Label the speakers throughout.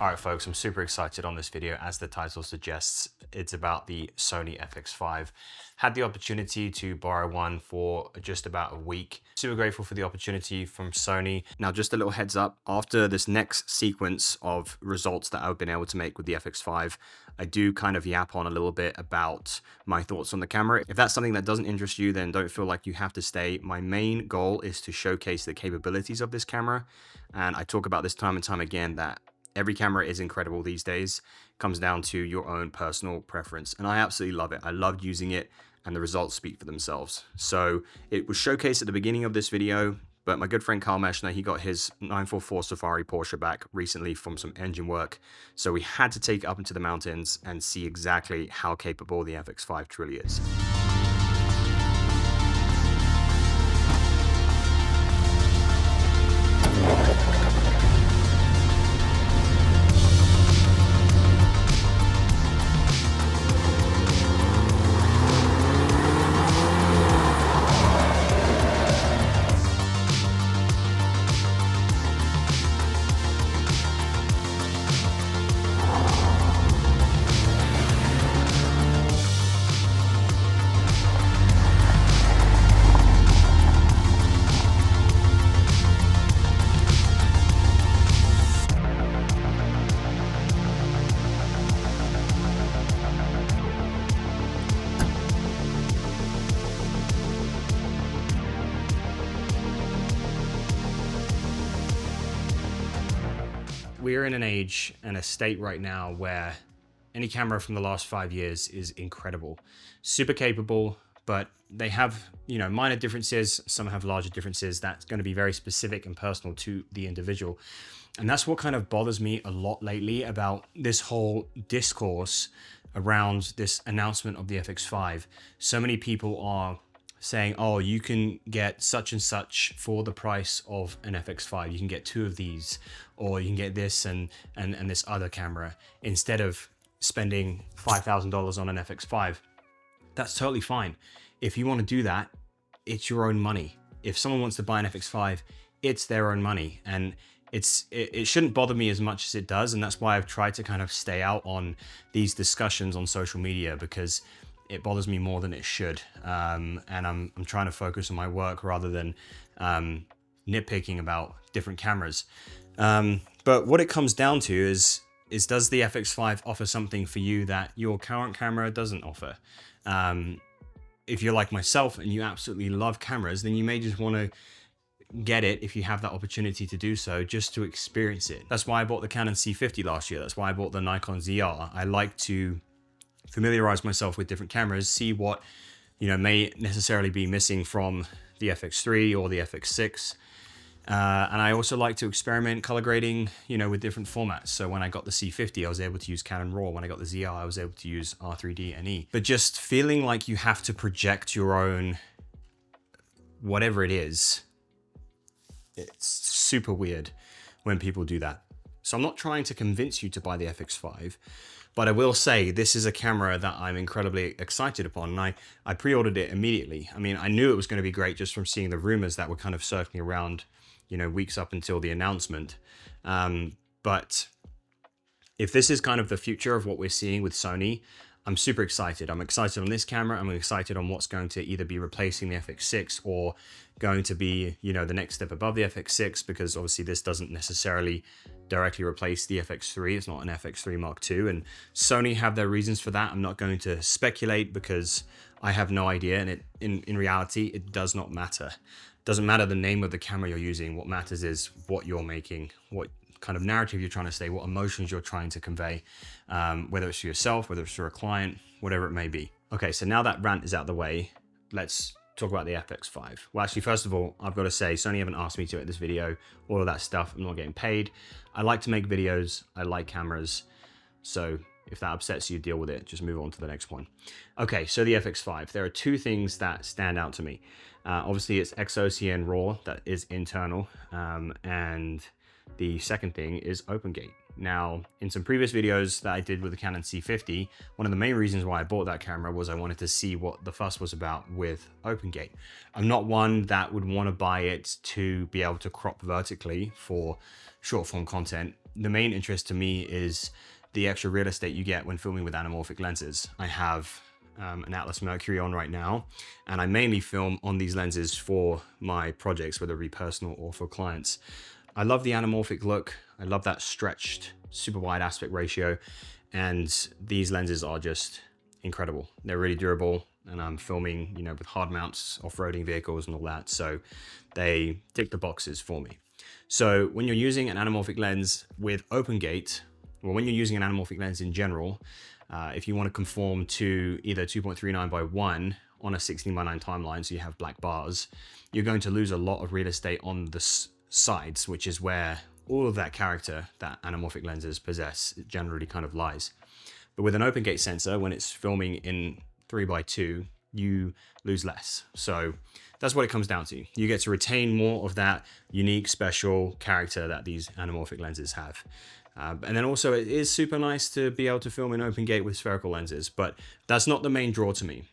Speaker 1: All right, folks, I'm super excited on this video. As the title suggests, it's about the Sony FX5. Had the opportunity to borrow one for just about a week. Super grateful for the opportunity from Sony. Now, just a little heads up, after this next sequence of results that I've been able to make with the FX5, I do kind of yap on a little bit about my thoughts on the camera. If that's something that doesn't interest you, then don't feel like you have to stay. My main goal is to showcase the capabilities of this camera. And I talk about this time and time again that every camera is incredible these days. It comes down to your own personal preference. And I absolutely love it. I loved using it and the results speak for themselves. So it was showcased at the beginning of this video, but my good friend Carl Meschner, he got his 944 Safari Porsche back recently from some engine work. So we had to take it up into the mountains and see exactly how capable the FX5 truly is. We're in an age and a state right now where any camera from the last 5 years is incredible, super capable, but they have, minor differences. Some have larger differences. That's going to be very specific and personal to the individual. And that's what kind of bothers me a lot lately about this whole discourse around this announcement of the FX5. So many people are saying, oh, you can get such and such for the price of an FX5. You can get 2 of these, or you can get this and this other camera instead of spending $5,000 on an FX5. That's totally fine. If you want to do that, it's your own money. If someone wants to buy an FX5, it's their own money. And it shouldn't bother me as much as it does. And that's why I've tried to kind of stay out on these discussions on social media, because it bothers me more than it should. And I'm trying to focus on my work rather than nitpicking about different cameras. But what it comes down to is does the FX5 offer something for you that your current camera doesn't offer? If you're like myself and you absolutely love cameras, then you may just want to get it if you have that opportunity to do so, just to experience it. That's why I bought the Canon C50 last year. That's why I bought the Nikon ZR. I like to familiarize myself with different cameras, see what may necessarily be missing from the FX3 or the FX6. And I also like to experiment color grading, with different formats. So when I got the C50, I was able to use Canon RAW. When I got the ZR, I was able to use R3D and E. But just feeling like you have to project your own, whatever it is, it's super weird when people do that. So I'm not trying to convince you to buy the FX5, but I will say this is a camera that I'm incredibly excited upon. And I pre-ordered it immediately. I mean, I knew it was going to be great just from seeing the rumors that were kind of circling around, weeks up until the announcement. But if this is kind of the future of what we're seeing with Sony, I'm super excited. I'm excited on this camera. I'm excited on what's going to either be replacing the FX6 or going to be, the next step above the FX6, because obviously this doesn't necessarily directly replace the FX3. It's not an FX3 Mark II, and Sony have their reasons for that. I'm not going to speculate because I have no idea, and in reality, it does not matter. It doesn't matter the name of the camera you're using. What matters is what you're making, what kind of narrative you're trying to say, what emotions you're trying to convey, whether it's for yourself, whether it's for a client, whatever it may be. Okay, so now that rant is out of the way, let's talk about the FX5. Well, actually, first of all, I've got to say, Sony haven't asked me to edit this video, all of that stuff. I'm not getting paid. I like to make videos. I like cameras. So if that upsets you, deal with it. Just move on to the next one. Okay, so the FX5. There are 2 things that stand out to me. Obviously, it's XOCN RAW that is internal, and the second thing is OpenGate. Now, in some previous videos that I did with the Canon C50, one of the main reasons why I bought that camera was I wanted to see what the fuss was about with open gate. I'm not one that would want to buy it to be able to crop vertically for short form content. The main interest to me is the extra real estate you get when filming with anamorphic lenses. I have an Atlas Mercury on right now, and I mainly film on these lenses for my projects, whether it be personal or for clients. I love the anamorphic look. I love that stretched, super wide aspect ratio. And these lenses are just incredible. They're really durable, and I'm filming, you know, with hard mounts, off-roading vehicles and all that. So they tick the boxes for me. So when you're using an anamorphic lens with open gate, or when you're using an anamorphic lens in general, if you want to conform to either 2.39 by 1 on a 16 by 9 timeline, so you have black bars, you're going to lose a lot of real estate on the sides, which is where all of that character that anamorphic lenses possess, it generally kind of lies. But with an open gate sensor, when it's filming in 3x2, you lose less. So that's what it comes down to. You get to retain more of that unique, special character that these anamorphic lenses have. And then also it is super nice to be able to film in open gate with spherical lenses, but that's not the main draw to me.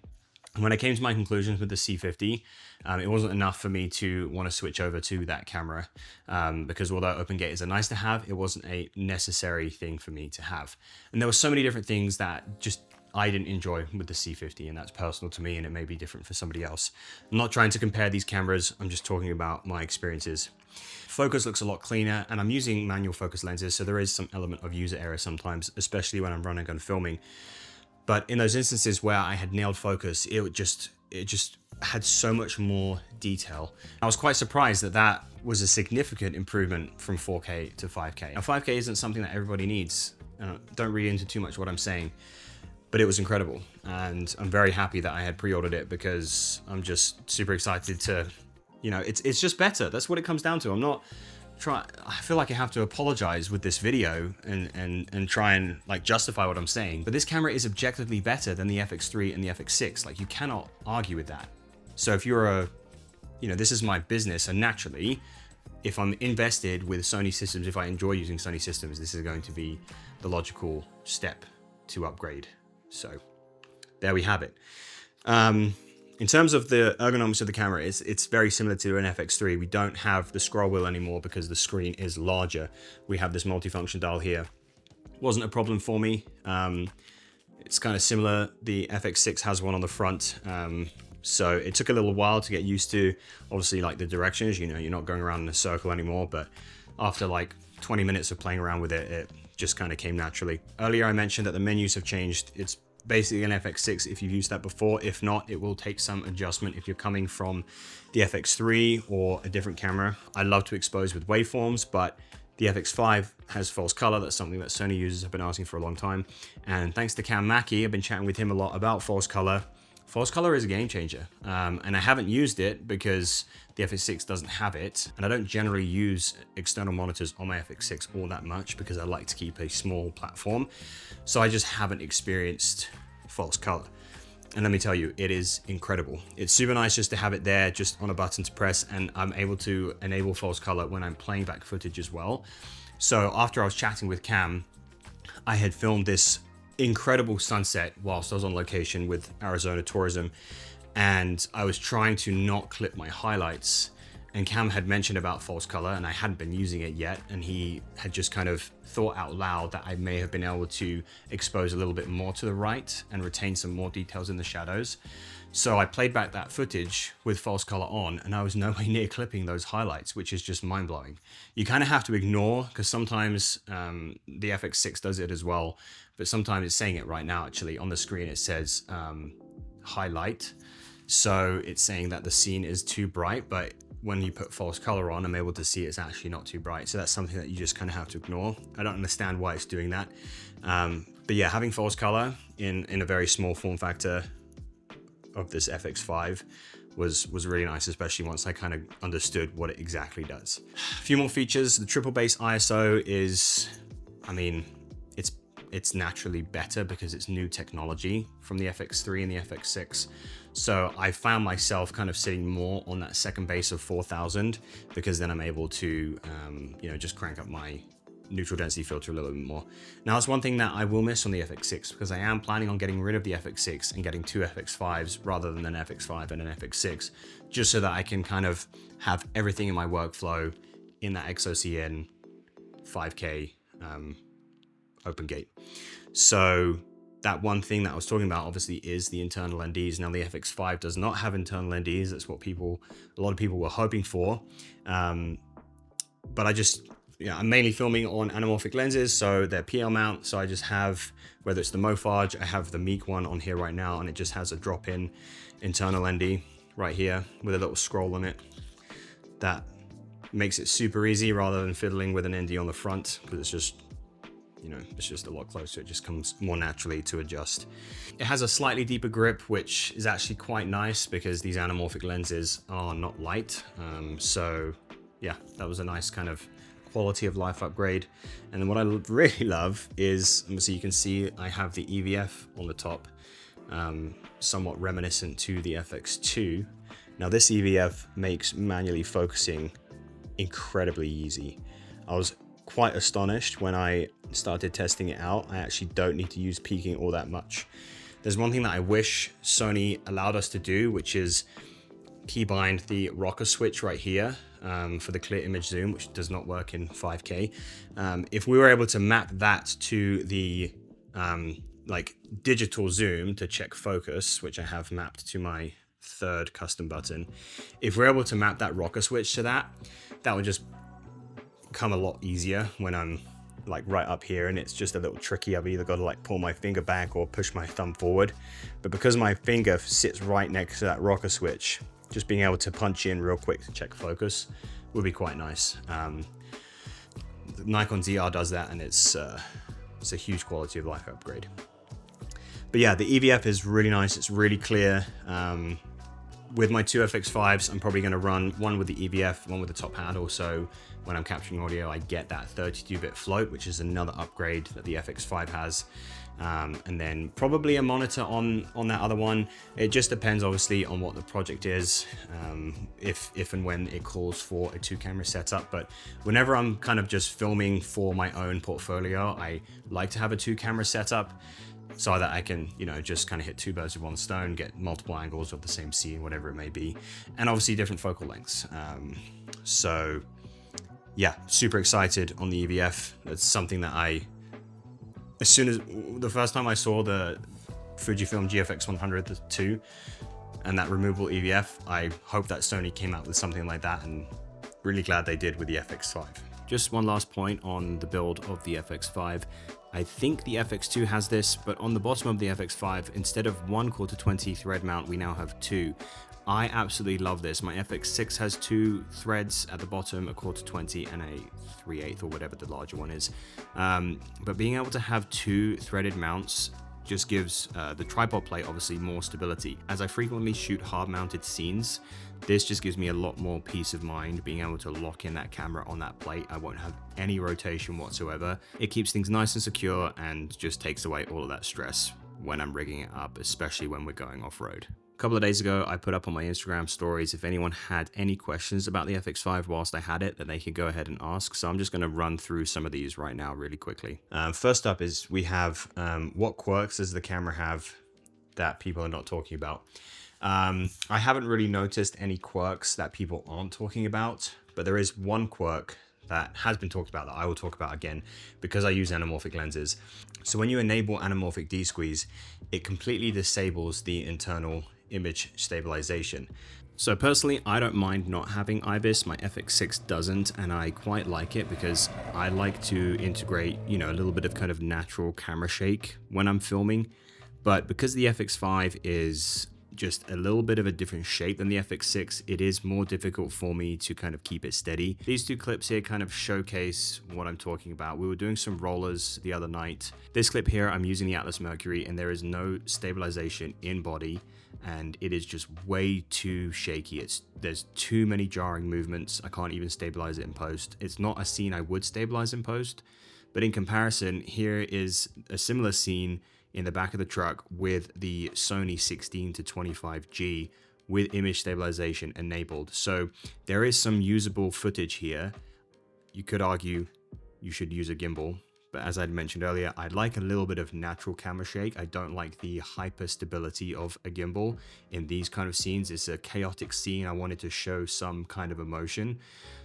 Speaker 1: When I came to my conclusions with the C50, it wasn't enough for me to want to switch over to that camera because although open gate is a nice to have, it wasn't a necessary thing for me to have. And there were so many different things that just I didn't enjoy with the C50, and that's personal to me, and it may be different for somebody else. I'm not trying to compare these cameras, I'm just talking about my experiences. Focus looks a lot cleaner, and I'm using manual focus lenses, so there is some element of user error sometimes, especially when I'm running and filming. But in those instances where I had nailed focus, it just had so much more detail. I was quite surprised that that was a significant improvement from 4K to 5K. Now 5K isn't something that everybody needs. Don't read into too much what I'm saying, but it was incredible. And I'm very happy that I had pre-ordered it because I'm just super excited to, you know, it's just better. That's what it comes down to. I'm not I feel like I have to apologize with this video and try and like justify what I'm saying, but this camera is objectively better than the FX3 and the FX6. Like, you cannot argue with that. So if you're this is my business, and naturally, if I'm invested with Sony systems, if I enjoy using Sony systems, this is going to be the logical step to upgrade. So there we have it. In terms of the ergonomics of the camera, it's very similar to an FX3. We don't have the scroll wheel anymore because the screen is larger. We have this multifunction dial here. Wasn't a problem for me. It's kind of similar. The FX6 has one on the front. So it took a little while to get used to, obviously, like the directions. You know, you're not going around in a circle anymore, but after like 20 minutes of playing around with it, it just kind of came naturally. Earlier I mentioned that the menus have changed. It's basically an FX6 if you've used that before. If not, it will take some adjustment if you're coming from the FX3 or a different camera. I love to expose with waveforms, but the FX5 has false color. That's something that Sony users have been asking for a long time. And thanks to Cam Mackey, I've been chatting with him a lot about false color. False color is a game changer. And I haven't used it because the FX6 doesn't have it. And I don't generally use external monitors on my FX6 all that much because I like to keep a small platform. So I just haven't experienced false color. And let me tell you, it is incredible. It's super nice just to have it there, just on a button to press, and I'm able to enable false color when I'm playing back footage as well. So after I was chatting with Cam, I had filmed this incredible sunset whilst I was on location with Arizona Tourism, and I was trying to not clip my highlights, and Cam had mentioned about false color and I hadn't been using it yet, and he had just kind of thought out loud that I may have been able to expose a little bit more to the right and retain some more details in the shadows. So I played back that footage with false color on, and I was nowhere near clipping those highlights, which is just mind-blowing. You kind of have to ignore, because sometimes the FX6 does it as well, but sometimes it's saying it right now, actually. On the screen it says highlight. So it's saying that the scene is too bright, but when you put false color on, I'm able to see it's actually not too bright. So that's something that you just kind of have to ignore. I don't understand why it's doing that. But yeah, having false color in a very small form factor of this FX5 was really nice, especially once I kind of understood what it exactly does. A few more features. The triple base ISO is, I mean, it's naturally better because it's new technology from the FX3 and the FX6. So I found myself kind of sitting more on that second base of 4000 because then I'm able to, just crank up my neutral density filter a little bit more. Now that's one thing that I will miss on the FX6, because I am planning on getting rid of the FX6 and getting 2 FX5s rather than an FX5 and an FX6, just so that I can kind of have everything in my workflow in that XOCN 5K open gate. So that one thing that I was talking about obviously is the internal NDs. Now the FX5 does not have internal NDs. That's what a lot of people were hoping for. But I'm mainly filming on anamorphic lenses, so they're PL mount. So I just have, whether it's the Mofage, I have the Meek one on here right now, and it just has a drop-in internal ND right here with a little scroll on it. That makes it super easy rather than fiddling with an ND on the front, because it's just, it's just a lot closer. It just comes more naturally to adjust. It has a slightly deeper grip, which is actually quite nice because these anamorphic lenses are not light. So yeah, that was a nice kind of quality of life upgrade. And then what I really love is, obviously you can see I have the EVF on the top, somewhat reminiscent to the FX2. Now this EVF makes manually focusing incredibly easy. I was quite astonished when I started testing it out. I actually don't need to use peaking all that much. There's one thing that I wish Sony allowed us to do, which is keybind the rocker switch right here for the clear image zoom, which does not work in 5K. If we were able to map that to the like digital zoom to check focus, which I have mapped to my third custom button, if we're able to map that rocker switch to that, that would just come a lot easier when I'm like right up here and it's just a little tricky. I've either got to like pull my finger back or push my thumb forward. But because my finger sits right next to that rocker switch, just being able to punch in real quick to check focus would be quite nice. The Nikon ZR does that, and it's a huge quality of life upgrade. But yeah, the EVF is really nice. It's really clear. With my 2 FX5s, I'm probably going to run one with the EVF, one with the top handle. So when I'm capturing audio, I get that 32-bit float, which is another upgrade that the FX5 has. And then probably a monitor on that other one. It just depends obviously on what the project is, if and when it calls for a 2-camera setup. But whenever I'm kind of just filming for my own portfolio, I like to have a 2-camera setup, so that I can, just kind of hit 2 birds with 1 stone, get multiple angles of the same scene, whatever it may be, and obviously different focal lengths. So yeah, super excited on the EVF. That's something that as soon as the first time I saw the Fujifilm GFX100 II and that removable EVF, I hope that Sony came out with something like that, and really glad they did with the FX5. Just one last point on the build of the FX5. I think the FX2 has this, but on the bottom of the FX5, instead of 1 quarter 20 thread mount, we now have 2. I absolutely love this. My FX6 has 2 threads at the bottom, a quarter 20 and a 3/8 or whatever the larger one is. But being able to have 2 threaded mounts just gives the tripod plate obviously more stability. As I frequently shoot hard mounted scenes, this just gives me a lot more peace of mind being able to lock in that camera on that plate. I won't have any rotation whatsoever. It keeps things nice and secure and just takes away all of that stress when I'm rigging it up, especially when we're going off-road. A couple of days ago, I put up on my Instagram stories if anyone had any questions about the FX5 whilst I had it, that they could go ahead and ask. So I'm just going to run through some of these right now really quickly. First up is we have what quirks does the camera have that people are not talking about? I haven't really noticed any quirks that people aren't talking about, but there is one quirk that has been talked about that I will talk about again because I use anamorphic lenses. So when you enable anamorphic D-squeeze, it completely disables the internal image stabilization. So personally, I don't mind not having IBIS. My FX6 doesn't, and I quite like it because I like to integrate, a little bit of kind of natural camera shake when I'm filming. But because the FX5 is just a little bit of a different shape than the FX6, it is more difficult for me to kind of keep it steady. These 2 clips here kind of showcase what I'm talking about. We were doing some rollers the other night. This clip here, I'm using the Atlas Mercury, and there is no stabilization in body, and it is just way too shaky. There's too many jarring movements. I can't even stabilize it in post. It's not a scene I would stabilize in post, but in comparison, here is a similar scene in the back of the truck with the Sony 16-25G with image stabilization enabled. So there is some usable footage here. You could argue you should use a gimbal. But as I'd mentioned earlier, I like a little bit of natural camera shake. I don't like the hyper stability of a gimbal in these kind of scenes. It's a chaotic scene. I wanted to show some kind of emotion.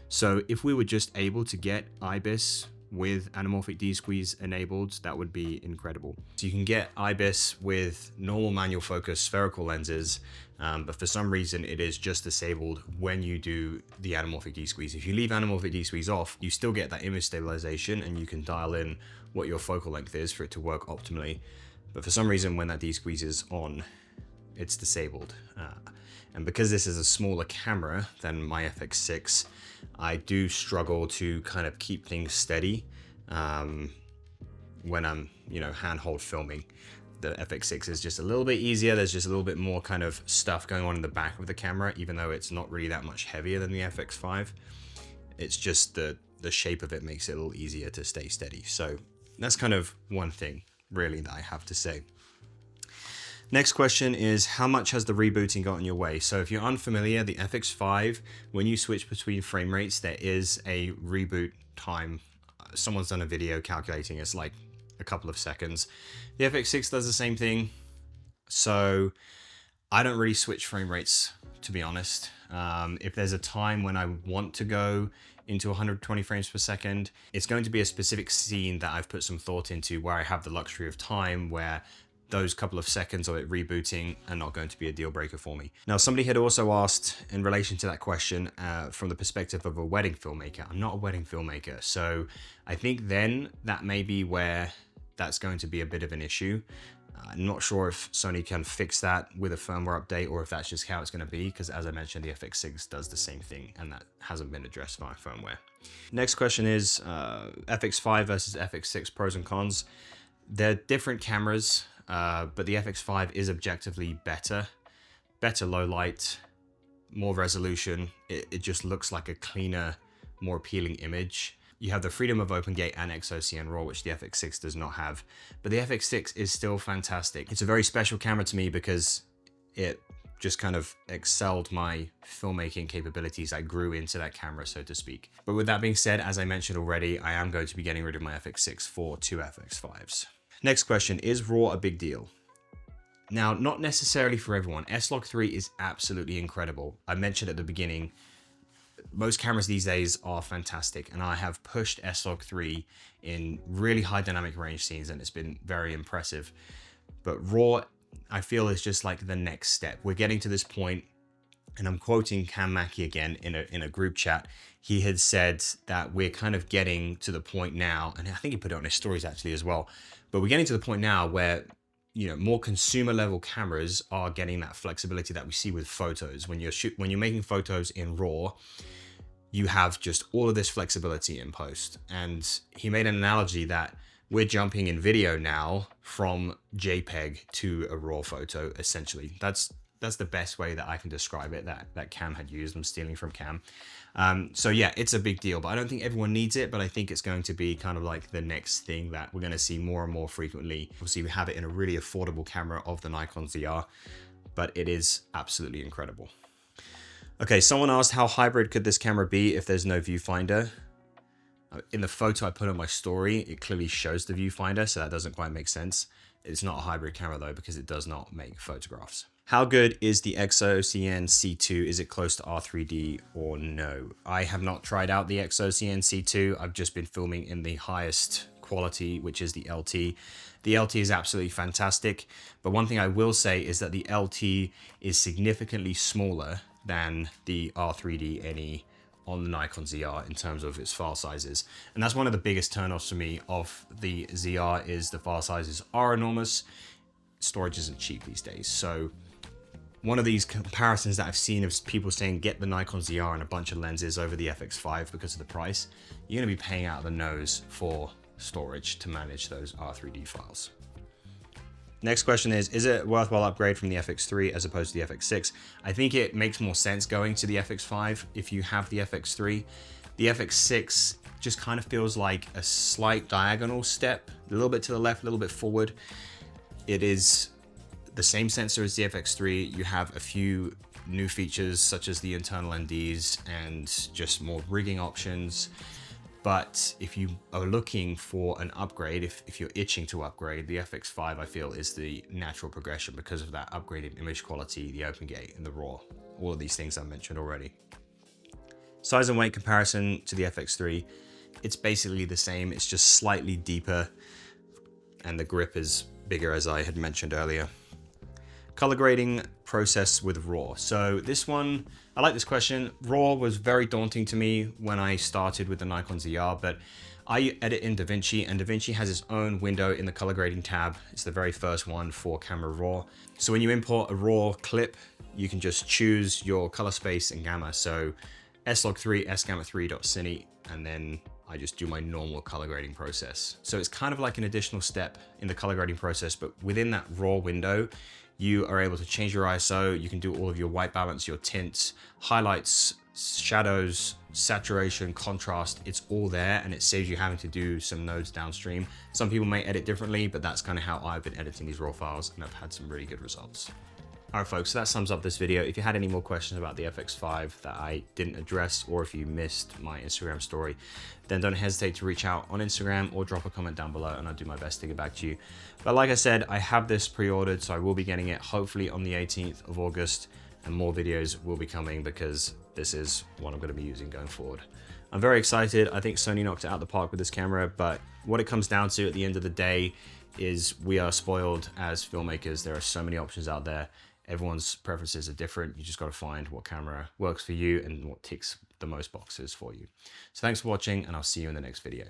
Speaker 1: So if we were just able to get IBIS with anamorphic D-squeeze enabled, that would be incredible. So you can get IBIS with normal manual focus spherical lenses, but for some reason it is just disabled when you do the anamorphic D-squeeze. If you leave anamorphic D-squeeze off, you still get that image stabilization and you can dial in what your focal length is for it to work optimally. But for some reason when that D-squeeze is on, it's disabled. And because this is a smaller camera than my FX6, I do struggle to kind of keep things steady when I'm, handhold filming. The FX6 is just a little bit easier. There's just a little bit more kind of stuff going on in the back of the camera, even though it's not really that much heavier than the FX5. It's just the shape of it makes it a little easier to stay steady. So that's kind of one thing really that I have to say. Next question is, how much has the rebooting got in your way? So if you're unfamiliar, the FX5, when you switch between frame rates, there is a reboot time. Someone's done a video calculating it's like a couple of seconds. The FX6 does the same thing. So I don't really switch frame rates, to be honest. If there's a time when I want to go into 120 frames per second, it's going to be a specific scene that I've put some thought into, where I have the luxury of time, where those couple of seconds of it rebooting are not going to be a deal breaker for me. Now, somebody had also asked in relation to that question from the perspective of a wedding filmmaker. I'm not a wedding filmmaker, so I think then that may be where that's going to be a bit of an issue. I'm not sure if Sony can fix that with a firmware update or if that's just how it's going to be, because as I mentioned, the FX6 does the same thing and that hasn't been addressed via firmware. Next question is FX5 versus FX6 pros and cons. They're different cameras. But the FX5 is objectively better low light, more resolution. It just looks like a cleaner, more appealing image. You have the freedom of OpenGate and XOCN RAW, which the FX6 does not have. But the FX6 is still fantastic. It's a very special camera to me because it just kind of excelled my filmmaking capabilities. I grew into that camera, so to speak. But with that being said, as I mentioned already, I am going to be getting rid of my FX6 for two FX5s. Next question, is RAW a big deal? Now, not necessarily for everyone. S-Log3 is absolutely incredible. I mentioned at the beginning, most cameras these days are fantastic, and I have pushed S-Log3 in really high dynamic range scenes, and it's been very impressive. But RAW, I feel, is just like the next step. We're getting to this point, and I'm quoting Cam Mackey again in a group chat. He had said that we're kind of getting to the point now, and I think he put it on his stories actually as well, but we're getting to the point now where, more consumer level cameras are getting that flexibility that we see with photos. When you're making photos in RAW, you have just all of this flexibility in post. And he made an analogy that we're jumping in video now from JPEG to a RAW photo, essentially. That's the best way that I can describe it, that Cam had used. I'm stealing from Cam. So yeah, it's a big deal, but I don't think everyone needs it, but I think it's going to be kind of like the next thing that we're going to see more and more frequently. Obviously, we have it in a really affordable camera of the Nikon ZR, but it is absolutely incredible. Okay, someone asked, how hybrid could this camera be if there's no viewfinder? In the photo I put on my story, it clearly shows the viewfinder, so that doesn't quite make sense. It's not a hybrid camera though, because it does not make photographs. How good is the XOCN C2? Is it close to R3D or no? I have not tried out the XOCN C2. I've just been filming in the highest quality, which is the LT. The LT is absolutely fantastic, but one thing I will say is that the LT is significantly smaller than the R3D NE on the Nikon ZR in terms of its file sizes. And that's one of the biggest turnoffs for me of the ZR, is the file sizes are enormous. Storage isn't cheap these days. So one of these comparisons that I've seen of people saying get the Nikon ZR and a bunch of lenses over the FX5 because of the price, you're gonna be paying out of the nose for storage to manage those R3D files. Next question is it a worthwhile upgrade from the FX3 as opposed to the FX6? I think it makes more sense going to the FX5 if you have the FX3. The FX6 just kind of feels like a slight diagonal step, a little bit to the left, a little bit forward. It is the same sensor as the FX3. You have a few new features such as the internal NDs and just more rigging options. But if you are looking for an upgrade, if you're itching to upgrade, the FX5 I feel is the natural progression because of that upgraded image quality, the open gate and the RAW, all of these things I mentioned already. Size and weight comparison to the FX3, it's basically the same, it's just slightly deeper and the grip is bigger, as I had mentioned earlier. Color grading process with RAW. So this one, I like this question. RAW was very daunting to me when I started with the Nikon ZR, but I edit in DaVinci, and DaVinci has its own window in the color grading tab. It's the very first one for camera RAW. So when you import a RAW clip, you can just choose your color space and gamma. So slog3, sgamma3.cine, and then I just do my normal color grading process. So it's kind of like an additional step in the color grading process, but within that RAW window, you are able to change your ISO. You can do all of your white balance, your tints, highlights, shadows, saturation, contrast. It's all there, and it saves you having to do some nodes downstream. Some people may edit differently, but that's kind of how I've been editing these RAW files, and I've had some really good results. All right, folks, so that sums up this video. If you had any more questions about the FX5 that I didn't address, or if you missed my Instagram story, then don't hesitate to reach out on Instagram or drop a comment down below, and I'll do my best to get back to you. But like I said, I have this pre-ordered, so I will be getting it hopefully on the 18th of August, and more videos will be coming because this is what I'm going to be using going forward. I'm very excited. I think Sony knocked it out of the park with this camera, but what it comes down to at the end of the day is we are spoiled as filmmakers. There are so many options out there. Everyone's preferences are different. You just got to find what camera works for you and what ticks the most boxes for you. So thanks for watching, and I'll see you in the next video.